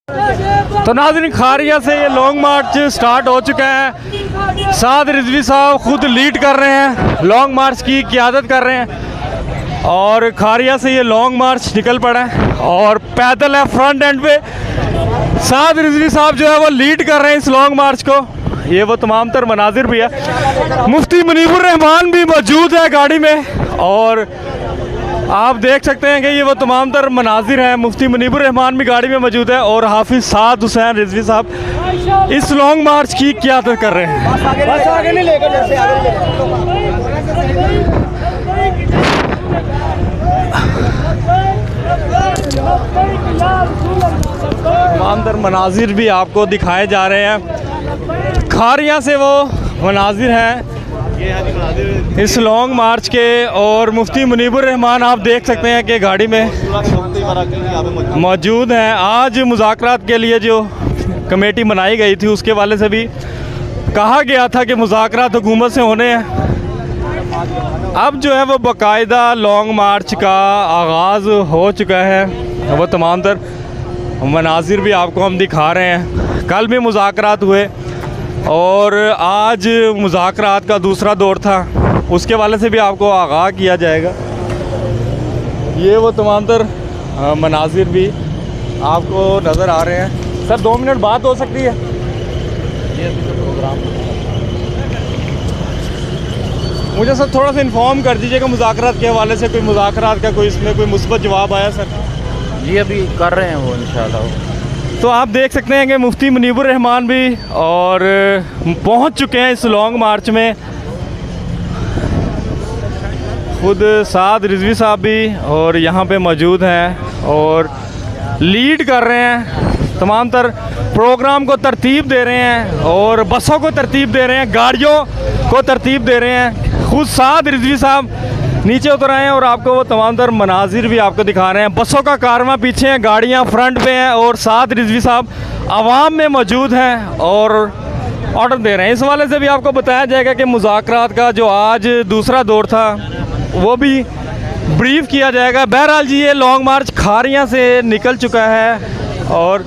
तो नाज़रीन, खारिया से ये लॉन्ग मार्च स्टार्ट हो चुका है। साद रिजवी साहब खुद लीड कर रहे हैं, लॉन्ग मार्च की क़ियादत कर रहे हैं और खारिया से ये लॉन्ग मार्च निकल पड़ा है और पैदल है फ्रंट एंड पे। साद रिजवी साहब जो है वो लीड कर रहे हैं इस लॉन्ग मार्च को। ये वो तमाम तर मनाजिर भी है। मुफ्ती मुनीबुर रहमान भी मौजूद है गाड़ी में और आप देख सकते हैं कि ये वो तमाम तर मनाजिर हैं। मुफ्ती मुनीबुर रहमान भी गाड़ी में मौजूद है और हाफिज़ साद हुसैन रिजवी साहब इस लॉन्ग मार्च की क़ियादत कर रहे हैं। तमाम तर मनाजिर भी आपको दिखाए जा रहे हैं। खारिया से वो मनाजिर हैं इस लॉन्ग मार्च के और मुफ्ती मुनीबुर रहमान आप देख सकते हैं कि गाड़ी में मौजूद हैं। आज मुज़ाकरात के लिए जो कमेटी बनाई गई थी उसके वाले से भी कहा गया था कि मुज़ाकरात हुकूमत से होने हैं। अब जो है वो बाकायदा लॉन्ग मार्च का आगाज़ हो चुका है। वो तमाम तर मनाजिर भी आपको हम दिखा रहे हैं। कल भी मुज़ाकरात हुए और आज मुज़ाकरात का दूसरा दौर था, उसके वाले से भी आपको आगाह किया जाएगा। ये वो तमाम तर मनाजिर भी आपको नज़र आ रहे हैं। सर 2 मिनट बात हो सकती है? ये प्रोग्राम मुझे सर थोड़ा सा इन्फॉर्म कर दीजिएगा मुज़ाकरात के हवाले से। कोई मुज़ाकरात का कोई इसमें कोई मुस्बत जवाब आया सर? जी अभी कर रहे हैं वो इंशाल्लाह। तो आप देख सकते हैं कि मुफ्ती मुनीबुर रहमान भी और पहुंच चुके हैं इस लॉन्ग मार्च में। खुद साद रिजवी साहब भी और यहाँ पे मौजूद हैं और लीड कर रहे हैं। तमाम तर प्रोग्राम को तरतीब दे रहे हैं और बसों को तरतीब दे रहे हैं, गाड़ियों को तरतीब दे रहे हैं। खुद साद रिजवी साहब नीचे उतर आए हैं और आपको वो तमाम तर मनाजिर भी आपको दिखा रहे हैं। बसों का कारवां पीछे है, गाड़ियाँ फ्रंट पे हैं और साद रिजवी साहब आवाम में मौजूद हैं और ऑर्डर दे रहे हैं। इस वाले से भी आपको बताया जाएगा कि मुज़ाकरात का जो आज दूसरा दौर था वो भी ब्रीफ किया जाएगा। बहरहाल जी ये लॉन्ग मार्च खारिया से निकल चुका है और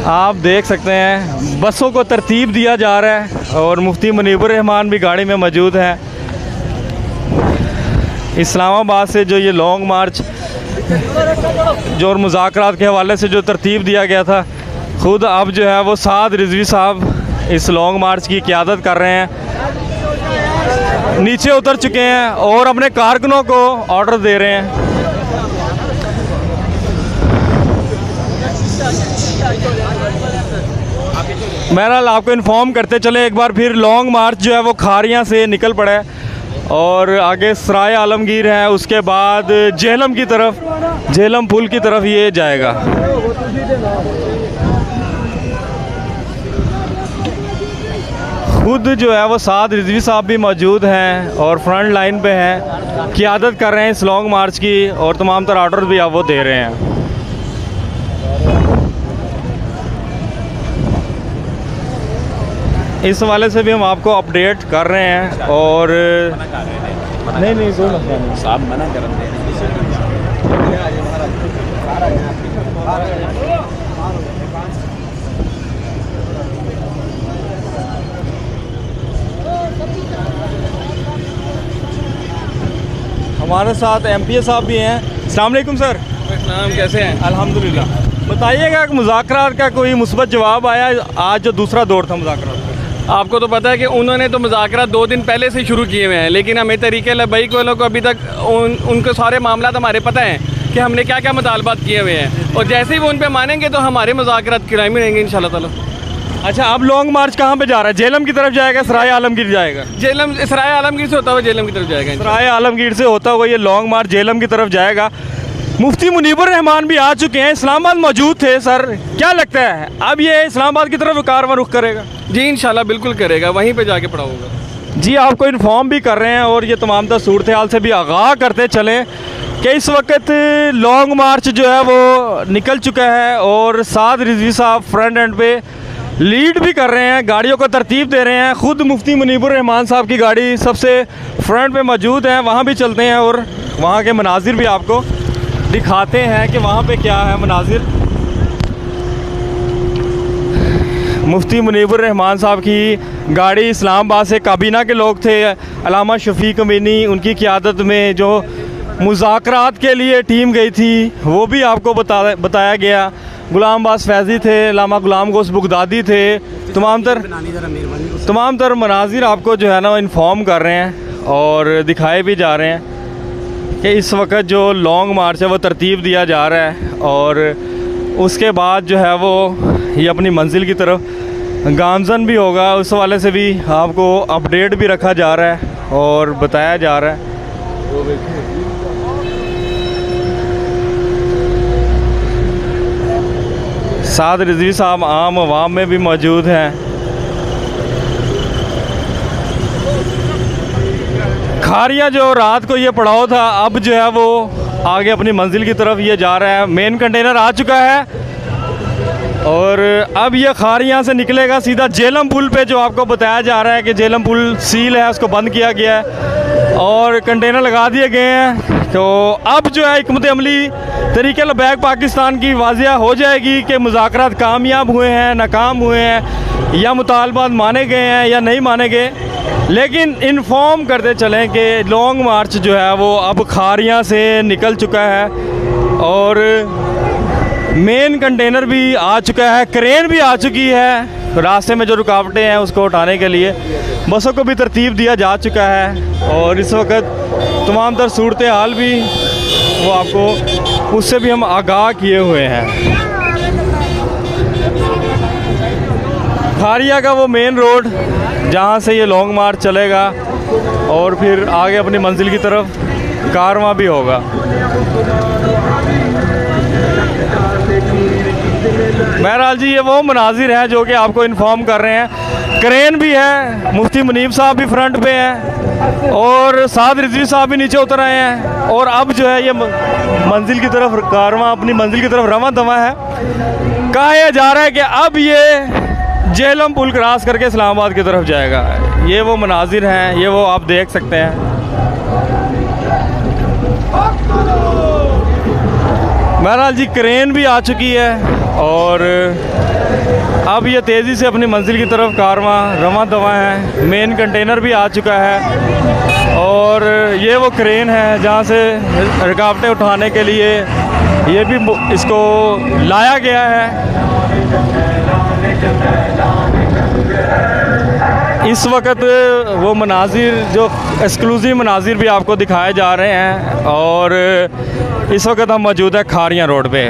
आप देख सकते हैं बसों को तरतीब दिया जा रहा है और मुफ्ती मुनीबुर रहमान भी गाड़ी में मौजूद हैं। इस्लामाबाद से जो ये लॉन्ग मार्च जो मुज़ाकरात के हवाले से जो तरतीब दिया गया था, खुद अब जो है वो साद रिजवी साहब इस लॉन्ग मार्च की क़ियादत कर रहे हैं। नीचे उतर चुके हैं और अपने कारकुनों को ऑर्डर दे रहे हैं। बहरहाल आपको इन्फॉर्म करते चले एक बार फिर, लॉन्ग मार्च जो है वो खारिया से निकल पड़ा है और आगे सराय आलमगीर है, उसके बाद जेहलम की तरफ, जेहलम पुल की तरफ ये जाएगा। खुद जो है वो साद रिजवी साहब भी मौजूद हैं और फ्रंट लाइन पे हैं, क़ियादत कर रहे हैं इस लॉन्ग मार्च की और तमाम तर ऑर्डर भी आप वो दे रहे हैं। इस वाले से भी हम आपको अपडेट कर रहे हैं और नहीं साहब मना कर रहे हैं। हमारे साथ एमपीए साहब भी हैं। अस्सलाम वालेकुम सर। नाम कैसे हैं? अल्हम्दुलिल्लाह। बताइएगा कि मुज़ाकरात का कोई मुस्बत जवाब आया आज जो दूसरा दौर था मुज़ाकरात? आपको तो पता है कि उन्होंने तो मुज़ाकरात 2 दिन पहले से शुरू किए हुए हैं, लेकिन हमें तरीके लबैक वालों को अभी तक उनके सारे मामला हमारे पता हैं कि हमने क्या क्या मुतालबात किए हुए हैं और जैसे ही वो उन पर मानेंगे तो हमारे मुज़ाकरात किराए में रहेंगे इंशाल्लाह ताला। अच्छा, अब लॉन्ग मार्च कहाँ पे जा रहा है? जेहलम की तरफ जाएगा, सराय आलमगीर जाएगा? जेहलम, सराय आलमगीर से होता हुआ जेहलम की तरफ जाएगा। सराय आलमगीर से होता हुआ ये लॉन्ग मार्च जेहलम की तरफ जाएगा। मुफ्ती मुनीबुर रहमान भी आ चुके हैं, इस्लामाबाद मौजूद थे। सर क्या लगता है अब ये इस्लामाबाद की तरफ कारवां रुख करेगा? जी इंशाल्लाह बिल्कुल करेगा, वहीं पे जाके पड़ा होगा। जी आपको इन्फॉर्म भी कर रहे हैं और ये तमाम तर सूरत हाल से भी आगाह करते चलें कि इस वक्त लॉन्ग मार्च जो है वो निकल चुका है और साद रिजवी साहब फ्रंट एंड पे लीड भी कर रहे हैं, गाड़ियों को तरतीब दे रहे हैं। ख़ुद मुफ्ती मुनीबुर रहमान साहब की गाड़ी सबसे फ्रंट पे मौजूद है, वहाँ भी चलते हैं और वहाँ के मनाजिर भी आपको दिखाते हैं कि वहाँ पे क्या है मनाजिर। मुफ्ती मुनीबुर रहमान साहब की गाड़ी इस्लामाबाद से काबीना के लोग थे, अल्लामा शफीक अमीनी उनकी क़ियादत में जो मुज़ाकरात के लिए टीम गई थी वो भी आपको बताया गया। गुलाम अब्बास फैज़ी थे, अल्लामा गुलाम गोश बगदादी थे, तमाम तर मनाजिर आपको जो है ना इन्फॉर्म कर रहे हैं और दिखाए भी जा रहे हैं कि इस वक्त जो लॉन्ग मार्च है वो तरतीब दिया जा रहा है और उसके बाद जो है वो ये अपनी मंजिल की तरफ गामजन भी होगा। उस वाले से भी आपको अपडेट भी रखा जा रहा है और बताया जा रहा है। साद रिजवी साहब आम आवाम में भी मौजूद हैं। खारिया जो रात को ये पड़ाव था अब जो है वो आगे अपनी मंजिल की तरफ ये जा रहा है। मेन कंटेनर आ चुका है और अब ये खारिया से निकलेगा सीधा जेलम पुल पे, जो आपको बताया जा रहा है कि जेलम पुल सील है, उसको बंद किया गया है और कंटेनर लगा दिए गए हैं। तो अब जो है हिकमत अमली तरीके लबैक पाकिस्तान की वाजिया हो जाएगी कि मुज़ाकरात कामयाब हुए हैं, नाकाम हुए हैं, या मुतालबात माने गए हैं या नहीं माने गए। लेकिन इन्फॉर्म करते चलें कि लॉन्ग मार्च जो है वो अब खारिया से निकल चुका है और मेन कंटेनर भी आ चुका है, क्रेन भी आ चुकी है। रास्ते में जो रुकावटें हैं उसको उठाने के लिए बसों को भी तरतीब दिया जा चुका है और इस वक्त तमाम तर सूरत हाल भी वो आपको उससे भी हम आगाह किए हुए हैं। खारिया का वो मेन रोड जहाँ से ये लॉन्ग मार्च चलेगा और फिर आगे अपनी मंजिल की तरफ कारवां भी होगा। बहरहाल जी ये वो मनाजिर हैं जो कि आपको इन्फॉर्म कर रहे हैं। क्रेन भी है, मुफ्ती मुनीब साहब भी फ्रंट पे हैं और साद रिजवी साहब भी नीचे उतर आए हैं और अब जो है ये मंजिल की तरफ कारवां अपनी मंजिल की तरफ रवां दवा है। कहा जा रहा है कि अब ये जेलम पुल क्रॉस करके इस्लामाबाद की तरफ जाएगा। ये वो मनाजिर हैं, ये वो आप देख सकते हैं। बहरहाल जी क्रेन भी आ चुकी है और अब ये तेज़ी से अपनी मंजिल की तरफ कारवां रवां दवा है। मेन कंटेनर भी आ चुका है और ये वो क्रेन है जहाँ से रुकावटें उठाने के लिए ये भी इसको लाया गया है। इस वक्त वो मनाजिर जो एक्सक्लूसिव मनाजिर भी आपको दिखाए जा रहे हैं और इस वक्त हम मौजूद है खारिया रोड पे।